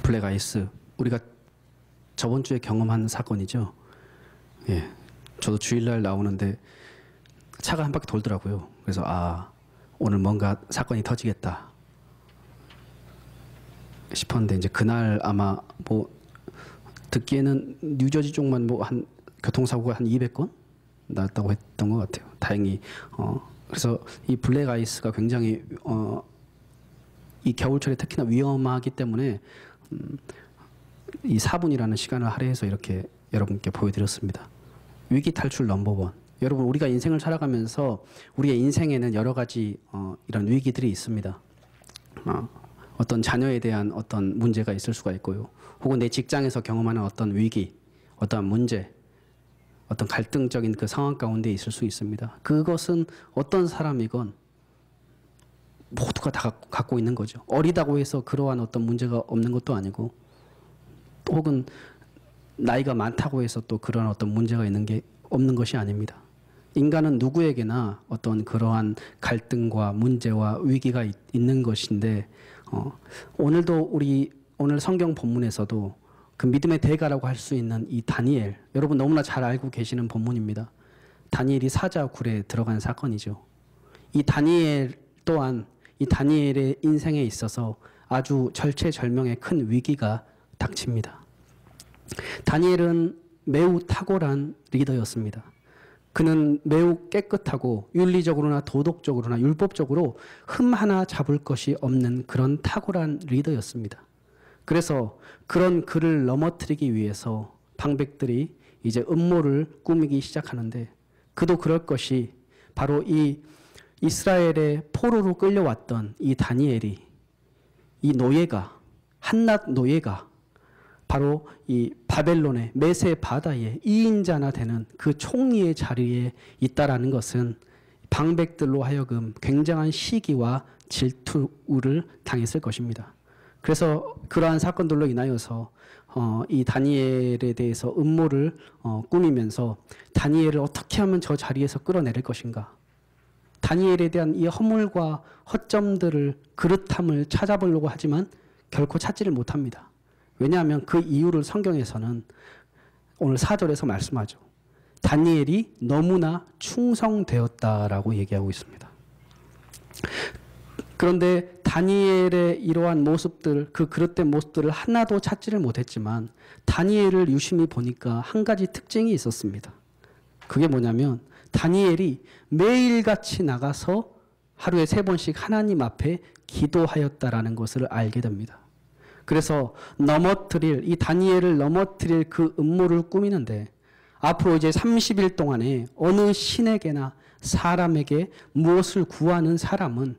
블랙 아이스, 우리가 저번 주에 경험한 사건이죠. 예, 저도 주일날 나오는데 차가 한 바퀴 돌더라고요. 그래서 오늘 뭔가 사건이 터지겠다 싶었는데, 이제 그날 아마 뭐 듣기에는 뉴저지 쪽만 뭐 한 교통사고가 한 200건 났다고 했던 것 같아요. 다행히 그래서 이 블랙 아이스가 굉장히 이 겨울철에 특히나 위험하기 때문에 이 4분이라는 시간을 할애해서 이렇게 여러분께 보여드렸습니다. 위기 탈출 넘버원. 여러분, 우리가 인생을 살아가면서 우리의 인생에는 여러 가지 이런 위기들이 있습니다. 어떤 자녀에 대한 어떤 문제가 있을 수가 있고요. 혹은 내 직장에서 경험하는 어떤 위기, 어떠한 문제, 어떤 갈등적인 그 상황 가운데 있을 수 있습니다. 그것은 어떤 사람이건 모두가 다 갖고 있는 거죠. 어리다고 해서 그러한 어떤 문제가 없는 것도 아니고, 혹은 나이가 많다고 해서 또 그런 어떤 문제가 있는 게 없는 것이 아닙니다. 인간은 누구에게나 어떤 그러한 갈등과 문제와 위기가 있는 것인데, 오늘도 오늘 성경 본문에서도 그 믿음의 대가라고 할 수 있는 이 다니엘, 여러분 너무나 잘 알고 계시는 본문입니다. 다니엘이 사자 굴에 들어간 사건이죠. 이 다니엘 또한 이 다니엘의 인생에 있어서 아주 절체절명의 큰 위기가 닥칩니다. 다니엘은 매우 탁월한 리더였습니다. 그는 매우 깨끗하고 윤리적으로나 도덕적으로나 율법적으로 흠 하나 잡을 것이 없는 그런 탁월한 리더였습니다. 그래서 그런 그를 넘어뜨리기 위해서 방백들이 이제 음모를 꾸미기 시작하는데, 그도 그럴 것이 바로 이 이스라엘의 포로로 끌려왔던 이 다니엘이, 이 노예가, 한낱 노예가 바로 이 바벨론의 메세 바다의 2인자나 되는 그 총리의 자리에 있다라는 것은 방백들로 하여금 굉장한 시기와 질투를 당했을 것입니다. 그래서 그러한 사건들로 인하여서 이 다니엘에 대해서 음모를 꾸미면서 다니엘을 어떻게 하면 저 자리에서 끌어내릴 것인가, 다니엘에 대한 이 허물과 허점들을, 그릇함을 찾아보려고 하지만 결코 찾지를 못합니다. 왜냐하면 그 이유를 성경에서는 오늘 4절에서 말씀하죠. 다니엘이 너무나 충성되었다라고 얘기하고 있습니다. 그런데 다니엘의 이러한 모습들, 그 그릇된 모습들을 하나도 찾지를 못했지만 다니엘을 유심히 보니까 한 가지 특징이 있었습니다. 그게 뭐냐면 다니엘이 매일같이 나가서 하루에 3번씩 하나님 앞에 기도하였다라는 것을 알게 됩니다. 그래서 이 다니엘을 넘어뜨릴 그 음모를 꾸미는데, 앞으로 이제 30일 동안에 어느 신에게나 사람에게 무엇을 구하는 사람은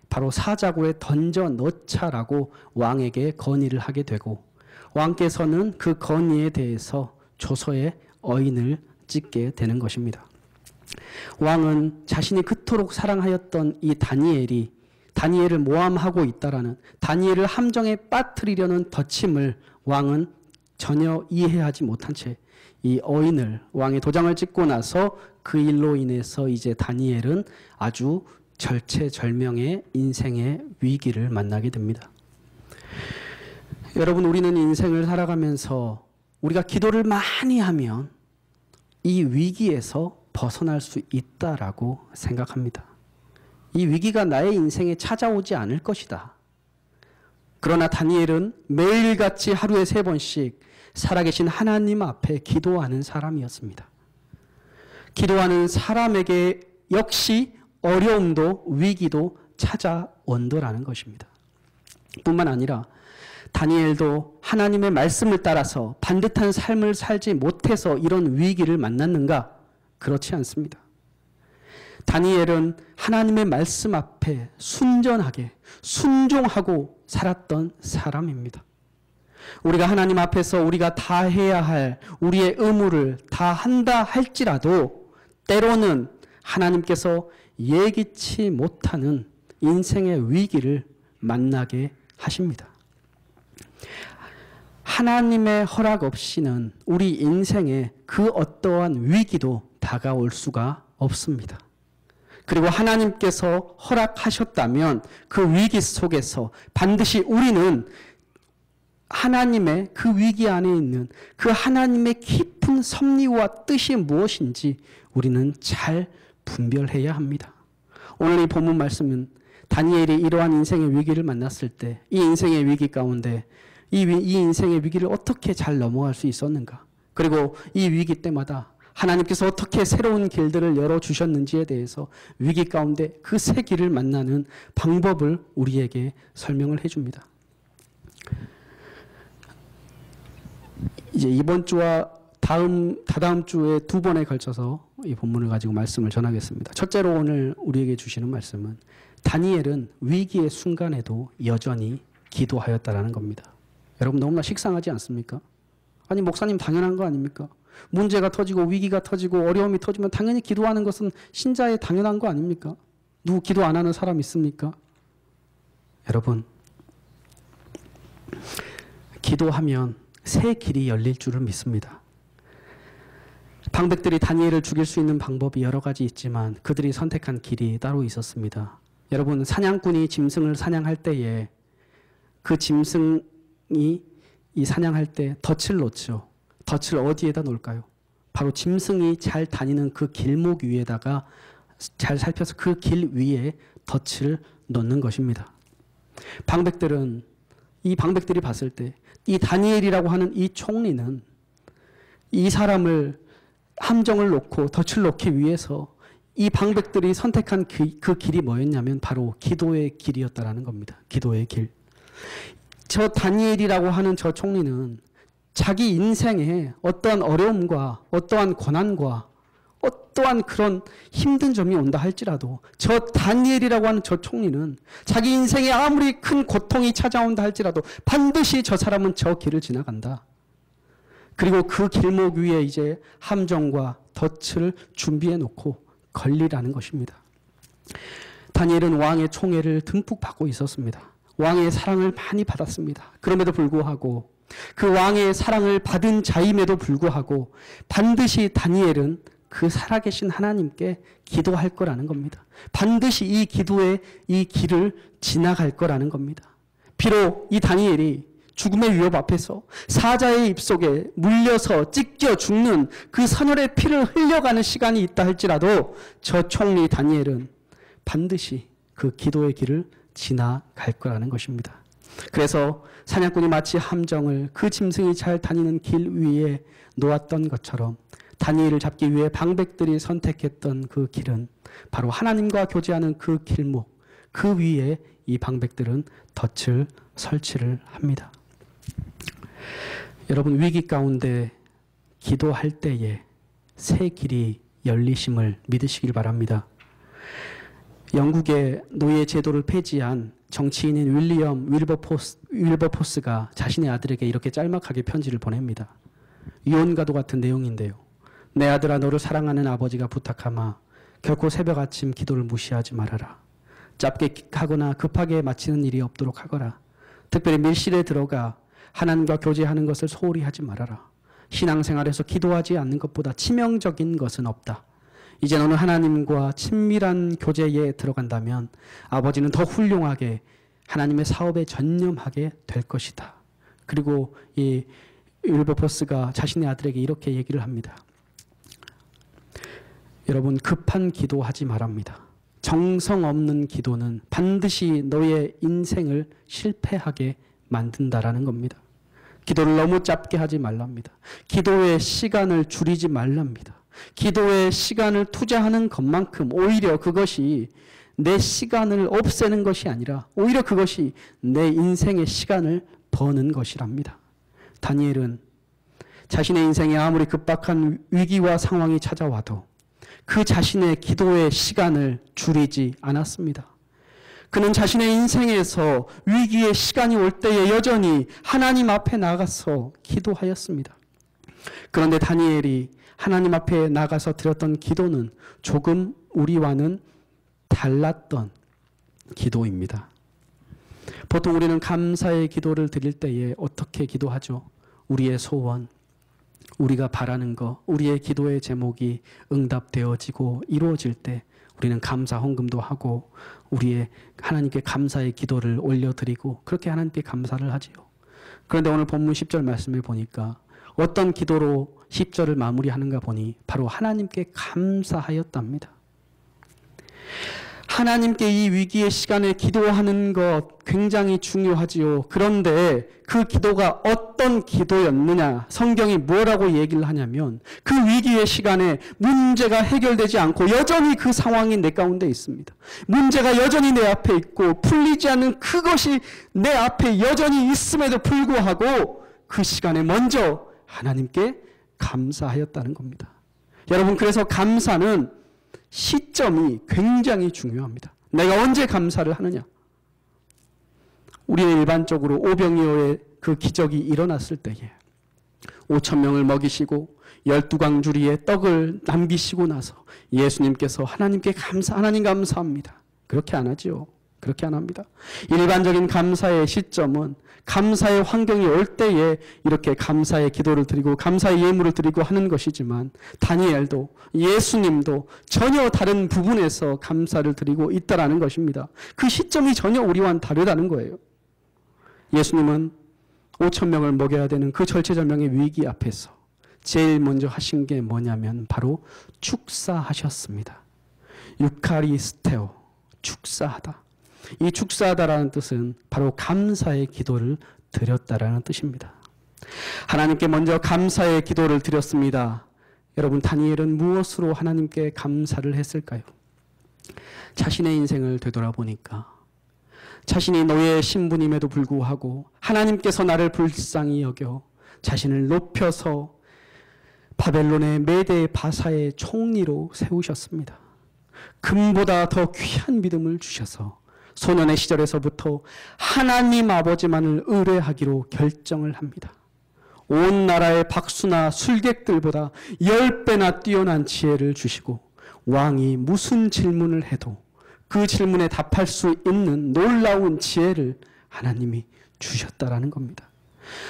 바로 사자굴에 던져 넣자라고 왕에게 건의를 하게 되고, 왕께서는 그 건의에 대해서 조서에 어인을 찍게 되는 것입니다. 왕은 자신이 그토록 사랑하였던 이 다니엘을 모함하고 있다라는, 다니엘을 함정에 빠뜨리려는 덧침을 왕은 전혀 이해하지 못한 채 이 어인을, 왕의 도장을 찍고 나서 그 일로 인해서 이제 다니엘은 아주 절체절명의 인생의 위기를 만나게 됩니다. 여러분, 우리는 인생을 살아가면서 우리가 기도를 많이 하면 이 위기에서 벗어날 수 있다라고 생각합니다. 이 위기가 나의 인생에 찾아오지 않을 것이다. 그러나 다니엘은 매일같이 하루에 3번씩 살아계신 하나님 앞에 기도하는 사람이었습니다. 기도하는 사람에게 역시 어려움도 위기도 찾아온다라는 것입니다. 뿐만 아니라 다니엘도 하나님의 말씀을 따라서 반듯한 삶을 살지 못해서 이런 위기를 만났는가? 그렇지 않습니다. 다니엘은 하나님의 말씀 앞에 순전하게 순종하고 살았던 사람입니다. 우리가 하나님 앞에서 우리가 다 해야 할 우리의 의무를 다 한다 할지라도 때로는 하나님께서 예기치 못하는 인생의 위기를 만나게 하십니다. 하나님의 허락 없이는 우리 인생에 그 어떠한 위기도 다가올 수가 없습니다. 그리고 하나님께서 허락하셨다면 그 위기 속에서 반드시 우리는 하나님의 그 위기 안에 있는 그 하나님의 깊은 섭리와 뜻이 무엇인지 우리는 잘 분별해야 합니다. 오늘 이 본문 말씀은 다니엘이 이러한 인생의 위기를 만났을 때 이 인생의 위기 가운데 이 인생의 위기를 어떻게 잘 넘어갈 수 있었는가, 그리고 이 위기 때마다 하나님께서 어떻게 새로운 길들을 열어주셨는지에 대해서 위기 가운데 그 새 길을 만나는 방법을 우리에게 설명을 해줍니다. 이제 이번 주와 다다음 주에 두 번에 걸쳐서 이 본문을 가지고 말씀을 전하겠습니다. 첫째로 오늘 우리에게 주시는 말씀은 다니엘은 위기의 순간에도 여전히 기도하였다라는 겁니다. 여러분 너무나 식상하지 않습니까? 아니 목사님 당연한 거 아닙니까? 문제가 터지고 위기가 터지고 어려움이 터지면 당연히 기도하는 것은 신자의 당연한 거 아닙니까? 누구 기도 안 하는 사람 있습니까? 여러분, 기도하면 새 길이 열릴 줄을 믿습니다. 방백들이 다니엘을 죽일 수 있는 방법이 여러 가지 있지만 그들이 선택한 길이 따로 있었습니다. 여러분, 사냥꾼이 짐승을 사냥할 때에 그 짐승이 이 사냥할 때 덫을 놓죠. 덫을 어디에다 놓을까요? 바로 짐승이 잘 다니는 그 길목 위에다가 잘 살펴서 그 길 위에 덫을 놓는 것입니다. 이 방백들이 봤을 때 이 다니엘이라고 하는 이 총리는 이 사람을 함정을 놓고 덫을 놓기 위해서 이 방백들이 선택한 그 길이 뭐였냐면 바로 기도의 길이었다라는 겁니다. 기도의 길. 저 다니엘이라고 하는 저 총리는 자기 인생에 어떠한 어려움과 어떠한 고난과 어떠한 그런 힘든 점이 온다 할지라도 저 다니엘이라고 하는 저 총리는 자기 인생에 아무리 큰 고통이 찾아온다 할지라도 반드시 저 사람은 저 길을 지나간다. 그리고 그 길목 위에 이제 함정과 덫을 준비해 놓고 걸리라는 것입니다. 다니엘은 왕의 총애를 듬뿍 받고 있었습니다. 왕의 사랑을 많이 받았습니다. 그럼에도 불구하고 그 왕의 사랑을 받은 자임에도 불구하고 반드시 다니엘은 그 살아계신 하나님께 기도할 거라는 겁니다. 반드시 이 기도의 이 길을 지나갈 거라는 겁니다. 비록 이 다니엘이 죽음의 위협 앞에서 사자의 입속에 물려서 찢겨 죽는 그 선열의 피를 흘려가는 시간이 있다 할지라도 저 총리 다니엘은 반드시 그 기도의 길을 지나갈 거라는 것입니다. 그래서 사냥꾼이 마치 함정을 그 짐승이 잘 다니는 길 위에 놓았던 것처럼 다니엘을 잡기 위해 방백들이 선택했던 그 길은 바로 하나님과 교제하는 그 길목, 그 위에 이 방백들은 덫을 설치를 합니다. 여러분, 위기 가운데 기도할 때에 새 길이 열리심을 믿으시길 바랍니다. 영국의 노예 제도를 폐지한 정치인인 윌리엄 윌버포스가 자신의 아들에게 이렇게 짤막하게 편지를 보냅니다. 유언과도 같은 내용인데요. 내 아들아, 너를 사랑하는 아버지가 부탁하마 결코 새벽 아침 기도를 무시하지 말아라. 짧게 하거나 급하게 마치는 일이 없도록 하거라. 특별히 밀실에 들어가 하나님과 교제하는 것을 소홀히 하지 말아라. 신앙생활에서 기도하지 않는 것보다 치명적인 것은 없다. 이제 너는 하나님과 친밀한 교제에 들어간다면 아버지는 더 훌륭하게 하나님의 사업에 전념하게 될 것이다. 그리고 이 윌버포스가 자신의 아들에게 이렇게 얘기를 합니다. 여러분, 급한 기도하지 말랍니다. 정성 없는 기도는 반드시 너의 인생을 실패하게 만든다라는 겁니다. 기도를 너무 짧게 하지 말랍니다. 기도의 시간을 줄이지 말랍니다. 기도의 시간을 투자하는 것만큼 오히려 그것이 내 시간을 없애는 것이 아니라 오히려 그것이 내 인생의 시간을 버는 것이랍니다. 다니엘은 자신의 인생에 아무리 급박한 위기와 상황이 찾아와도 그 자신의 기도의 시간을 줄이지 않았습니다. 그는 자신의 인생에서 위기의 시간이 올 때에 여전히 하나님 앞에 나가서 기도하였습니다. 그런데 다니엘이 하나님 앞에 나가서 드렸던 기도는 조금 우리와는 달랐던 기도입니다. 보통 우리는 감사의 기도를 드릴 때에 어떻게 기도하죠? 우리의 소원, 우리가 바라는 것, 우리의 기도의 제목이 응답되어지고 이루어질 때 우리는 감사 헌금도 하고 우리의 하나님께 감사의 기도를 올려드리고 그렇게 하나님께 감사를 하지요. 그런데 오늘 본문 10절 말씀을 보니까 어떤 기도로 10절을 마무리하는가 보니 바로 하나님께 감사하였답니다. 하나님께 이 위기의 시간에 기도하는 것 굉장히 중요하지요. 그런데 그 기도가 어떤 기도였느냐, 성경이 뭐라고 얘기를 하냐면 그 위기의 시간에 문제가 해결되지 않고 여전히 그 상황이 내 가운데 있습니다. 문제가 여전히 내 앞에 있고 풀리지 않는 그것이 내 앞에 여전히 있음에도 불구하고 그 시간에 먼저 하나님께 감사하였다는 겁니다. 여러분, 그래서 감사는 시점이 굉장히 중요합니다. 내가 언제 감사를 하느냐? 우리는 일반적으로 오병이어의 그 기적이 일어났을 때에 5,000명을 먹이시고 12광주리에 떡을 남기시고 나서 예수님께서 하나님께 하나님 감사합니다. 그렇게 안 하지요. 그렇게 안 합니다. 일반적인 감사의 시점은 감사의 환경이 올 때에 이렇게 감사의 기도를 드리고 감사의 예물을 드리고 하는 것이지만 다니엘도 예수님도 전혀 다른 부분에서 감사를 드리고 있다라는 것입니다. 그 시점이 전혀 우리와는 다르다는 거예요. 예수님은 5,000명을 먹여야 되는 그 절체절명의 위기 앞에서 제일 먼저 하신 게 뭐냐면 바로 축사하셨습니다. 유카리스테오, 축사하다. 이 축사하다라는 뜻은 바로 감사의 기도를 드렸다라는 뜻입니다. 하나님께 먼저 감사의 기도를 드렸습니다. 여러분, 다니엘은 무엇으로 하나님께 감사를 했을까요? 자신의 인생을 되돌아보니까 자신이 노예의 신분임에도 불구하고 하나님께서 나를 불쌍히 여겨 자신을 높여서 바벨론의 메대 바사의 총리로 세우셨습니다. 금보다 더 귀한 믿음을 주셔서 소년의 시절에서부터 하나님 아버지만을 의뢰하기로 결정을 합니다. 온 나라의 박수나 술객들보다 10배나 뛰어난 지혜를 주시고 왕이 무슨 질문을 해도 그 질문에 답할 수 있는 놀라운 지혜를 하나님이 주셨다라는 겁니다.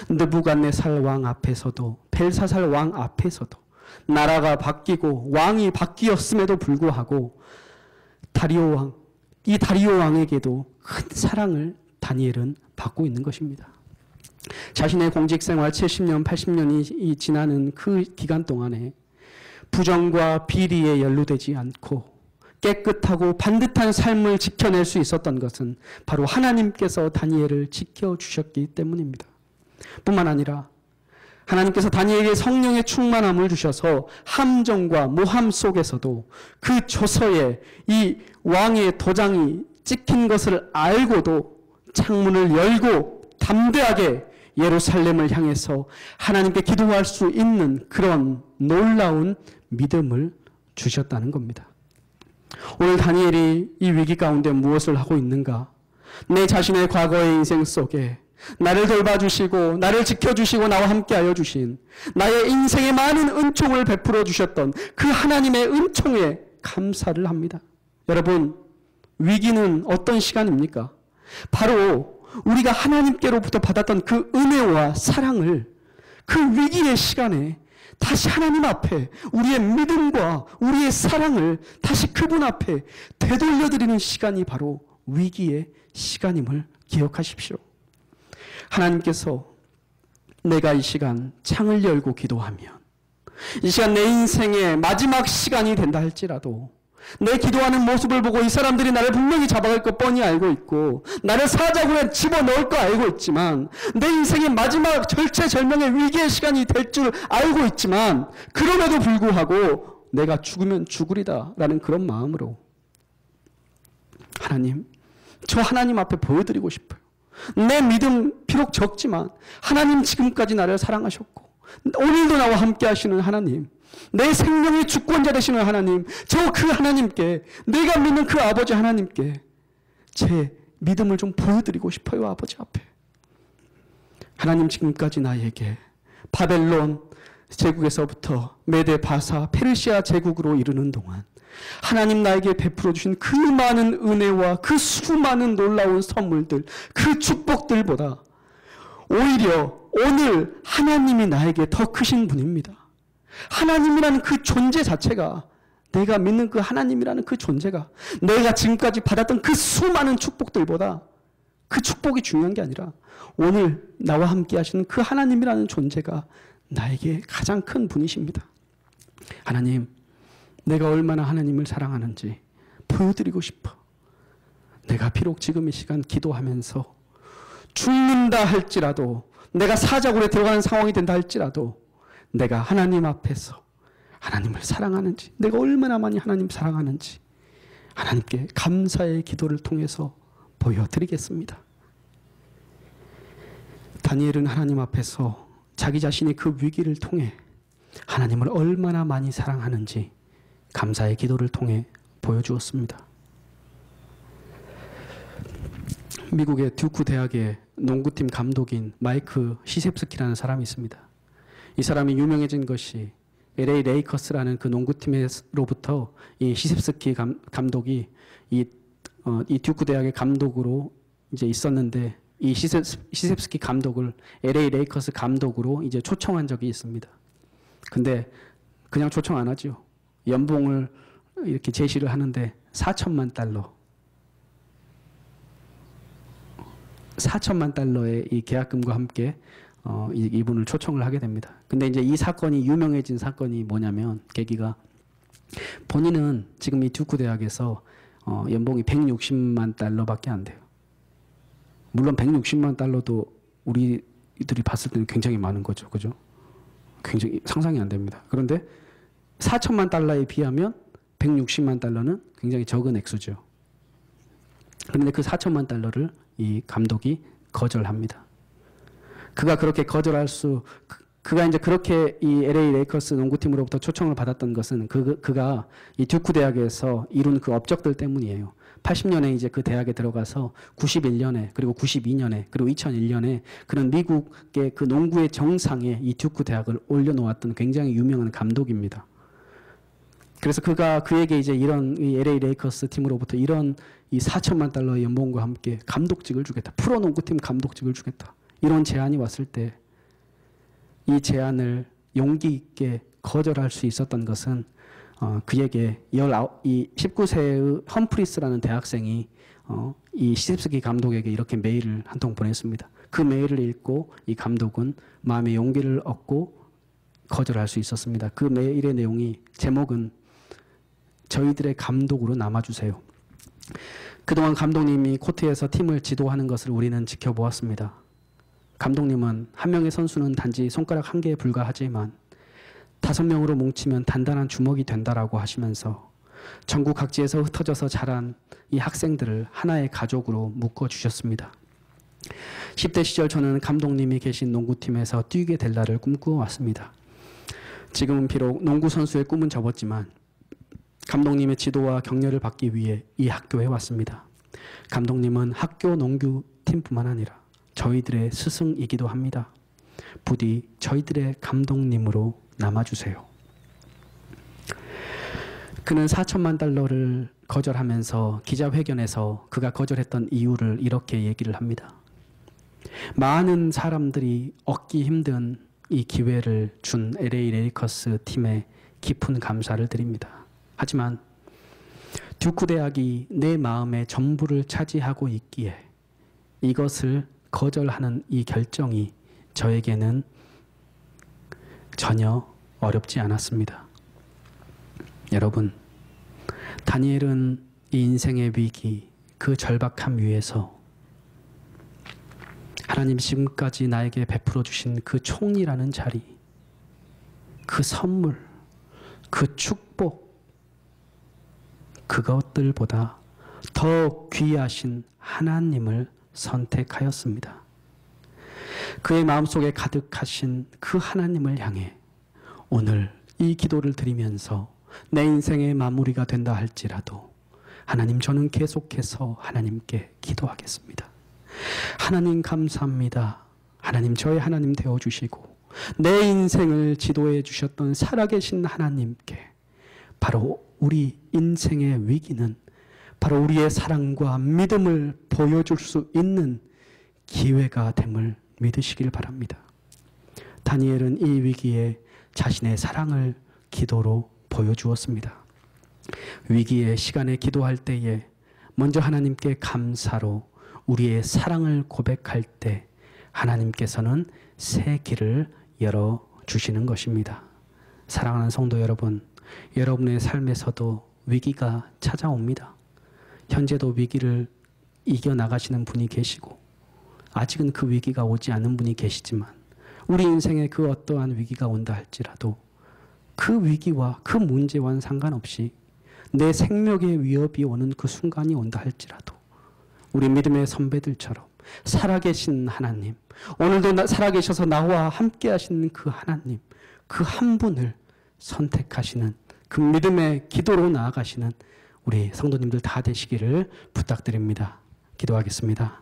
느부갓네살 왕 앞에서도 벨사살 왕 앞에서도 나라가 바뀌고 왕이 바뀌었음에도 불구하고 다리오 왕, 이 다리오 왕에게도 큰 사랑을 다니엘은 받고 있는 것입니다. 자신의 공직생활 70년, 80년이 지나는 그 기간 동안에 부정과 비리에 연루되지 않고 깨끗하고 반듯한 삶을 지켜낼 수 있었던 것은 바로 하나님께서 다니엘을 지켜주셨기 때문입니다. 뿐만 아니라 하나님께서 다니엘에게 성령의 충만함을 주셔서 함정과 모함 속에서도 그 조서에 이 왕의 도장이 찍힌 것을 알고도 창문을 열고 담대하게 예루살렘을 향해서 하나님께 기도할 수 있는 그런 놀라운 믿음을 주셨다는 겁니다. 오늘 다니엘이 이 위기 가운데 무엇을 하고 있는가? 내 자신의 과거의 인생 속에 나를 돌봐주시고 나를 지켜주시고 나와 함께하여 주신 나의 인생에 많은 은총을 베풀어 주셨던 그 하나님의 은총에 감사를 합니다. 여러분, 위기는 어떤 시간입니까? 바로 우리가 하나님께로부터 받았던 그 은혜와 사랑을 그 위기의 시간에 다시 하나님 앞에 우리의 믿음과 우리의 사랑을 다시 그분 앞에 되돌려드리는 시간이 바로 위기의 시간임을 기억하십시오. 하나님께서 내가 이 시간 창을 열고 기도하면 이 시간 내 인생의 마지막 시간이 된다 할지라도 내 기도하는 모습을 보고 이 사람들이 나를 분명히 잡아갈 거 뻔히 알고 있고 나를 사자고에 집어넣을 거 알고 있지만 내 인생의 마지막 절체절명의 위기의 시간이 될 줄 알고 있지만 그럼에도 불구하고 내가 죽으면 죽으리다 라는 그런 마음으로 하나님, 저 하나님 앞에 보여드리고 싶어요. 내 믿음 비록 적지만 하나님 지금까지 나를 사랑하셨고 오늘도 나와 함께 하시는 하나님, 내 생명의 주권자 되시는 하나님, 저 그 하나님께, 내가 믿는 그 아버지 하나님께 제 믿음을 좀 보여드리고 싶어요. 아버지 앞에. 하나님, 지금까지 나에게 바벨론 제국에서부터 메데 바사 페르시아 제국으로 이르는 동안 하나님 나에게 베풀어 주신 그 많은 은혜와 그 수많은 놀라운 선물들, 그 축복들보다 오히려 오늘 하나님이 나에게 더 크신 분입니다. 하나님이라는 그 존재 자체가, 내가 믿는 그 하나님이라는 그 존재가 내가 지금까지 받았던 그 수많은 축복들보다 그 축복이 중요한 게 아니라 오늘 나와 함께 하시는 그 하나님이라는 존재가 나에게 가장 큰 분이십니다. 하나님, 내가 얼마나 하나님을 사랑하는지 보여드리고 싶어. 내가 비록 지금 이 시간 기도하면서 죽는다 할지라도, 내가 사자굴에 들어가는 상황이 된다 할지라도 내가 하나님 앞에서 하나님을 사랑하는지, 내가 얼마나 많이 하나님 사랑하는지 하나님께 감사의 기도를 통해서 보여드리겠습니다. 다니엘은 하나님 앞에서 자기 자신의 그 위기를 통해 하나님을 얼마나 많이 사랑하는지 감사의 기도를 통해 보여주었습니다. 미국의 듀크 대학의 농구팀 감독인 마이크 시셉스키라는 사람이 있습니다. 이 사람이 유명해진 것이 LA 레이커스라는 그 농구팀으로부터 이 시셉스키 감독이 이 듀크 대학의 감독으로 이제 있었는데, 이 시셉스키 감독을 LA 레이커스 감독으로 이제 초청한 적이 있습니다. 근데 그냥 초청 안 하죠. 연봉을 이렇게 제시를 하는데 4천만 달러의 이 계약금과 함께 이분을 초청을 하게 됩니다. 근데 이제 이 사건이 유명해진 사건이 뭐냐면, 계기가 본인은 지금 이 듀크 대학에서 연봉이 160만 달러밖에 안 돼요. 물론 160만 달러도 우리들이 봤을 때는 굉장히 많은 거죠. 그죠? 굉장히 상상이 안 됩니다. 그런데 4천만 달러에 비하면 160만 달러는 굉장히 적은 액수죠. 그런데 그 4천만 달러를 이 감독이 거절합니다. 그가 그렇게 그가 이제 그렇게 이 LA 레이커스 농구팀으로부터 초청을 받았던 것은 그가 이 듀크 대학에서 이룬 그 업적들 때문이에요. 80년에 이제 그 대학에 들어가서 91년에 그리고 92년에 그리고 2001년에 그런 미국의 그 농구의 정상에 이 듀크 대학을 올려놓았던 굉장히 유명한 감독입니다. 그래서 그에게 이제 이런 이 LA 레이커스 팀으로부터 이런 이 4천만 달러의 연봉과 함께 감독직을 주겠다. 프로 농구팀 감독직을 주겠다. 이런 제안이 왔을 때 이 제안을 용기 있게 거절할 수 있었던 것은 그에게 19세의 험프리스라는 대학생이 이 시셉스키 감독에게 이렇게 메일을 한 통 보냈습니다. 그 메일을 읽고 이 감독은 마음의 용기를 얻고 거절할 수 있었습니다. 그 메일의 내용이, 제목은 저희들의 감독으로 남아주세요. 그동안 감독님이 코트에서 팀을 지도하는 것을 우리는 지켜보았습니다. 감독님은 한 명의 선수는 단지 손가락 한 개에 불과하지만 5명으로 뭉치면 단단한 주먹이 된다라고 하시면서 전국 각지에서 흩어져서 자란 이 학생들을 하나의 가족으로 묶어주셨습니다. 10대 시절 저는 감독님이 계신 농구팀에서 뛰게 될 날을 꿈꾸어왔습니다. 지금은 비록 농구 선수의 꿈은 접었지만 감독님의 지도와 격려를 받기 위해 이 학교에 왔습니다. 감독님은 학교 농구팀뿐만 아니라 저희들의 스승이기도 합니다. 부디 저희들의 감독님으로 남아주세요. 그는 4천만 달러를 거절하면서 기자회견에서 그가 거절했던 이유를 이렇게 얘기를 합니다. 많은 사람들이 얻기 힘든 이 기회를 준 LA 레이커스 팀에 깊은 감사를 드립니다. 하지만 듀크 대학이 내 마음의 전부를 차지하고 있기에 이것을 거절하는 이 결정이 저에게는 전혀 어렵지 않았습니다. 여러분, 다니엘은 이 인생의 위기, 그 절박함 위에서 하나님 지금까지 나에게 베풀어 주신 그 총리라는 자리, 그 선물, 그 축복, 그것들보다 더 귀하신 하나님을 선택하였습니다. 그의 마음속에 가득하신 그 하나님을 향해 오늘 이 기도를 드리면서 내 인생의 마무리가 된다 할지라도 하나님, 저는 계속해서 하나님께 기도하겠습니다. 하나님 감사합니다. 하나님, 저의 하나님 되어주시고 내 인생을 지도해 주셨던 살아계신 하나님께 바로 우리 인생의 위기는 바로 우리의 사랑과 믿음을 보여줄 수 있는 기회가 됨을 믿으시길 바랍니다. 다니엘은 이 위기에 자신의 사랑을 기도로 보여주었습니다. 위기의 시간에 기도할 때에 먼저 하나님께 감사로 우리의 사랑을 고백할 때 하나님께서는 새 길을 열어주시는 것입니다. 사랑하는 성도 여러분, 여러분의 삶에서도 위기가 찾아옵니다. 현재도 위기를 이겨나가시는 분이 계시고 아직은 그 위기가 오지 않은 분이 계시지만 우리 인생에 그 어떠한 위기가 온다 할지라도 그 위기와 그 문제와는 상관없이 내 생명의 위협이 오는 그 순간이 온다 할지라도 우리 믿음의 선배들처럼 살아계신 하나님, 오늘도 살아계셔서 나와 함께 하시는 그 하나님, 그 한 분을 선택하시는 그 믿음의 기도로 나아가시는 우리 성도님들 다 되시기를 부탁드립니다. 기도하겠습니다.